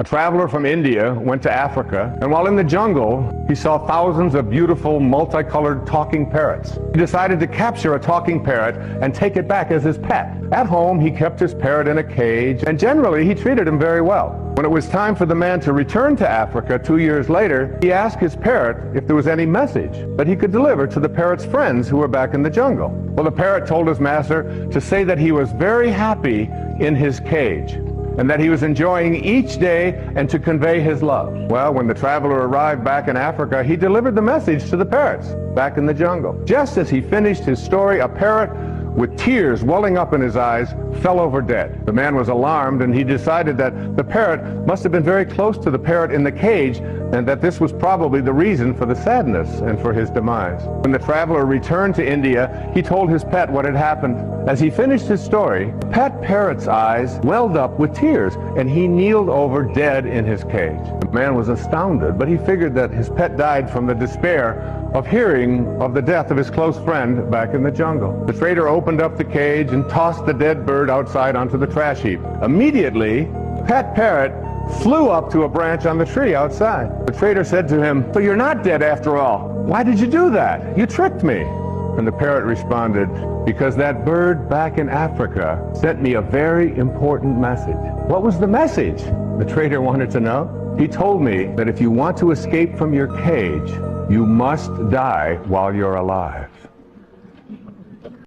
A traveler from India went to Africa, and while in the jungle, he saw thousands of beautiful, multicolored talking parrots. He decided to capture a talking parrot and take it back as his pet. At home, he kept his parrot in a cage, and generally, he treated him very well. When it was time for the man to return to Africa 2 years later, he asked his parrot if there was any message that he could deliver to the parrot's friends who were back in the jungle. Well, the parrot told his master to say that he was very happy in his cage, and that he was enjoying each day, and to convey his love. Well, when the traveler arrived back in Africa, he delivered the message to the parrots back in the jungle. Just as he finished his story, a parrot with tears welling up in his eyes fell over dead. The man was alarmed, and he decided that the parrot must have been very close to the parrot in the cage, and that this was probably the reason for the sadness and for his demise. When the traveler returned to India, he told his pet what had happened. As he finished his story, the pet parrot's eyes welled up with tears, and he kneeled over dead in his cage. The man was astounded, but he figured that his pet died from the despair of hearing of the death of his close friend back in the jungle. The trader opened up the cage and tossed the dead bird outside onto the trash heap. Immediately, pet parrot flew up to a branch on the tree outside. The trader said to him, "So you're not dead after all. Why did you do that? You tricked me." And the parrot responded, "Because that bird back in Africa sent me a very important message." What was the message? The trader wanted to know. He told me that if you want to escape from your cage, you must die while you're alive.